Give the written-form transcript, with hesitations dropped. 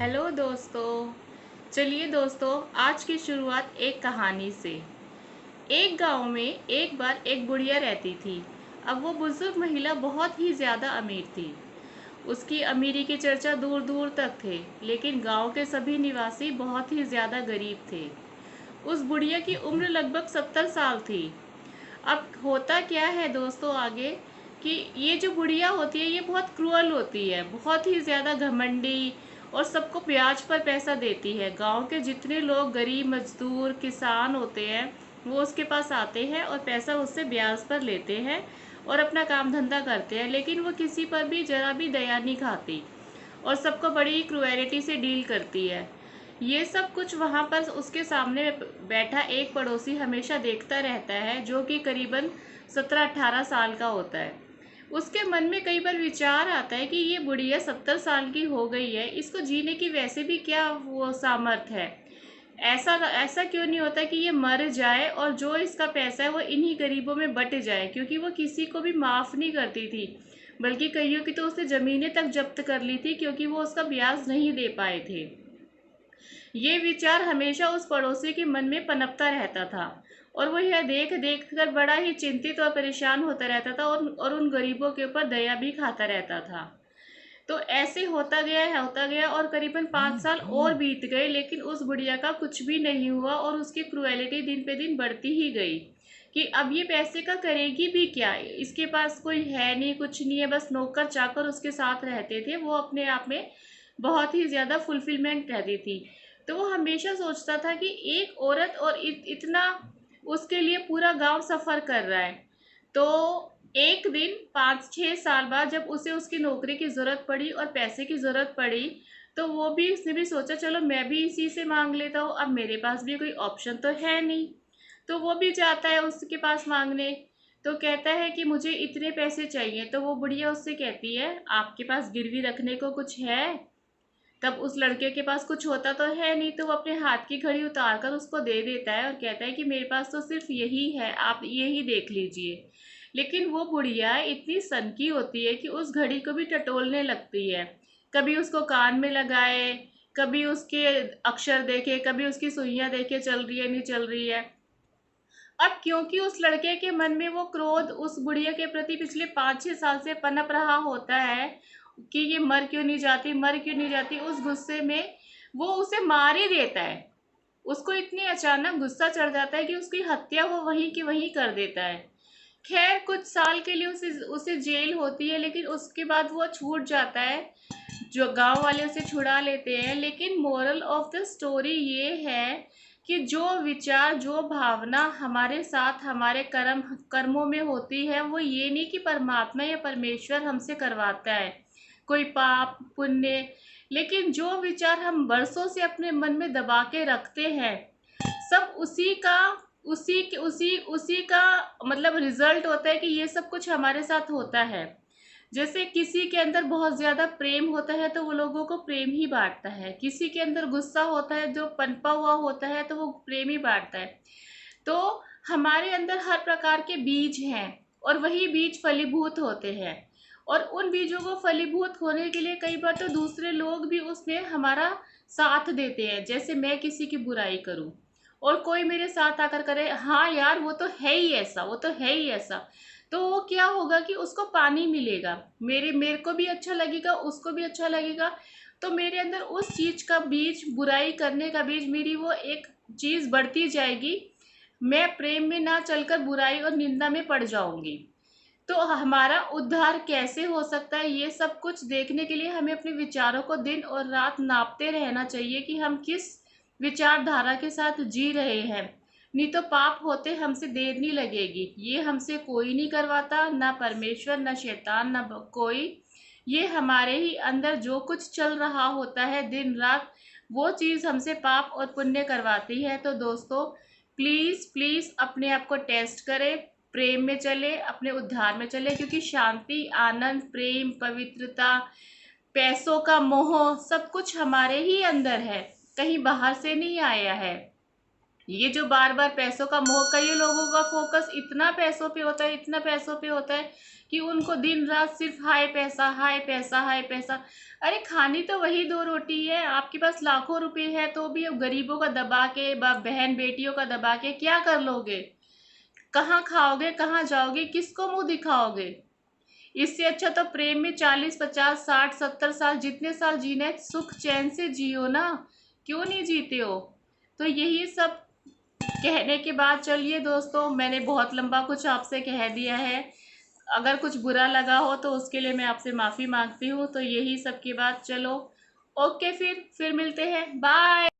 Hello दोस्तों। चलिए दोस्तों, आज की शुरुआत एक कहानी से। एक गांव में एक बार एक बुढ़िया रहती थी। अब वो बुजुर्ग महिला बहुत ही ज़्यादा अमीर थी। उसकी अमीरी की चर्चा दूर दूर तक थे, लेकिन गांव के सभी निवासी बहुत ही ज़्यादा गरीब थे। उस बुढ़िया की उम्र लगभग 70 साल थी। अब होता क्या है दोस्तों आगे, कि ये जो बुढ़िया होती है ये बहुत क्रूअल होती है, बहुत ही ज़्यादा घमंडी, और सबको ब्याज पर पैसा देती है। गांव के जितने लोग गरीब मजदूर किसान होते हैं वो उसके पास आते हैं और पैसा उससे ब्याज पर लेते हैं और अपना काम धंधा करते हैं, लेकिन वो किसी पर भी जरा भी दया नहीं खाती और सबको बड़ी क्रूएलिटी से डील करती है। ये सब कुछ वहाँ पर उसके सामने बैठा एक पड़ोसी हमेशा देखता रहता है, जो कि करीबन 17-18 साल का होता है। उसके मन में कई बार विचार आता है कि ये बुढ़िया 70 साल की हो गई है, इसको जीने की वैसे भी क्या वो सामर्थ्य है। ऐसा ऐसा क्यों नहीं होता कि ये मर जाए और जो इसका पैसा है वो इन्हीं गरीबों में बट जाए, क्योंकि वो किसी को भी माफ़ नहीं करती थी, बल्कि कईयों की तो उसने ज़मीनें तक जब्त कर ली थी क्योंकि वो उसका ब्याज नहीं दे पाए थे। ये विचार हमेशा उस पड़ोसी के मन में पनपता रहता था और वो यह देख देख कर बड़ा ही चिंतित और परेशान होता रहता था और उन गरीबों के ऊपर दया भी खाता रहता था। तो ऐसे होता गया और करीबन 5 साल और बीत गए, लेकिन उस बुढ़िया का कुछ भी नहीं हुआ और उसकी क्रुएलिटी दिन पे दिन बढ़ती ही गई कि अब ये पैसे का करेगी भी क्या। इसके पास कोई है नहीं, कुछ नहीं है, बस नौकर चाकर उसके साथ रहते थे। वो अपने आप में बहुत ही ज़्यादा फुलफिलमेंट रहती थी। तो वो हमेशा सोचता था कि एक औरत और इतना उसके लिए पूरा गांव सफ़र कर रहा है। तो एक दिन 5-6 साल बाद जब उसे उसकी नौकरी की ज़रूरत पड़ी और पैसे की ज़रूरत पड़ी, तो वो भी उसने भी सोचा चलो मैं भी इसी से मांग लेता हूँ, अब मेरे पास भी कोई ऑप्शन तो है नहीं। तो वो भी जाता है उसके पास मांगने। तो कहता है कि मुझे इतने पैसे चाहिए। तो वो बुढ़िया उससे कहती है आपके पास गिरवी रखने को कुछ है। तब उस लड़के के पास कुछ होता तो है नहीं, तो वो अपने हाथ की घड़ी उतार कर उसको दे देता है और कहता है कि मेरे पास तो सिर्फ यही है, आप यही देख लीजिए। लेकिन वो बुढ़िया इतनी सनकी होती है कि उस घड़ी को भी टटोलने लगती है। कभी उसको कान में लगाए, कभी उसके अक्षर देखे, कभी उसकी सुइयां देखे चल रही है नहीं चल रही है। अब क्योंकि उस लड़के के मन में वो क्रोध उस बुढ़िया के प्रति पिछले 5-6 साल से पनप रहा होता है कि ये मर क्यों नहीं जाती, मर क्यों नहीं जाती, उस गुस्से में वो उसे मार ही देता है। उसको इतनी अचानक गुस्सा चढ़ जाता है कि उसकी हत्या वो वहीं की वहीं कर देता है। खैर कुछ साल के लिए उसे उसे जेल होती है, लेकिन उसके बाद वो छूट जाता है। जो गांव वाले उसे छुड़ा लेते हैं। लेकिन मोरल ऑफ द स्टोरी ये है कि जो विचार जो भावना हमारे साथ हमारे कर्मों में होती है, वो ये नहीं कि परमात्मा या परमेश्वर हमसे करवाता है कोई पाप पुण्य, लेकिन जो विचार हम बरसों से अपने मन में दबा के रखते हैं, सब उसी का मतलब रिजल्ट होता है कि ये सब कुछ हमारे साथ होता है। जैसे किसी के अंदर बहुत ज्यादा प्रेम होता है तो वो लोगों को प्रेम ही बांटता है, किसी के अंदर गुस्सा होता है जो पनपा हुआ होता है तो वो प्रेम ही बांटता है। तो हमारे अंदर हर प्रकार के बीज हैं और वही बीज फलीभूत होते हैं। और उन बीजों को फलीभूत होने के लिए कई बार तो दूसरे लोग भी उसमें हमारा साथ देते हैं। जैसे मैं किसी की बुराई करूं और कोई मेरे साथ आकर करे हाँ यार वो तो है ही ऐसा, वो तो है ही ऐसा, तो वो क्या होगा कि उसको पानी मिलेगा, मेरे को भी अच्छा लगेगा, उसको भी अच्छा लगेगा। तो मेरे अंदर उस चीज का बीज, बुराई करने का बीज, मेरी वो एक चीज बढ़ती जाएगी। मैं प्रेम में ना चलकर बुराई और निंदा में पड़ जाऊंगी। तो हमारा उद्धार कैसे हो सकता है, ये सब कुछ देखने के लिए हमें अपने विचारों को दिन और रात नापते रहना चाहिए कि हम किस विचारधारा के साथ जी रहे हैं। नहीं तो पाप होते हमसे देर नहीं लगेगी। ये हमसे कोई नहीं करवाता, ना परमेश्वर ना शैतान ना कोई। ये हमारे ही अंदर जो कुछ चल रहा होता है दिन रात, वो चीज़ हमसे पाप और पुण्य करवाती है। तो दोस्तों प्लीज़ प्लीज़ अपने आप को टेस्ट करें, प्रेम में चले, अपने उद्धार में चले, क्योंकि शांति आनंद प्रेम पवित्रता पैसों का मोह सब कुछ हमारे ही अंदर है, कहीं बाहर से नहीं आया है। ये जो बार बार पैसों का मोह, कई लोगों का फोकस इतना पैसों पे होता है, इतना पैसों पे होता है कि उनको दिन रात सिर्फ हाय पैसा, हाय पैसा, हाय पैसा। अरे खानी तो वही दो रोटी है, आपके पास लाखों रुपए है तो भी अब गरीबों का दबा के, बाप बहन बेटियों का दबा के क्या कर लोगे? कहाँ खाओगे, कहाँ जाओगे, किसको मुंह दिखाओगे? इससे अच्छा तो प्रेम में 40 50 60 70 साल, जितने साल जीना है सुख चैन से जियो ना। क्यों नहीं जीते हो? तो यही सब कहने के बाद चलिए दोस्तों, मैंने बहुत लंबा कुछ आपसे कह दिया है। अगर कुछ बुरा लगा हो तो उसके लिए मैं आपसे माफ़ी मांगती हूँ। तो यही सब की बात, चलो ओके, फिर मिलते हैं, बाय।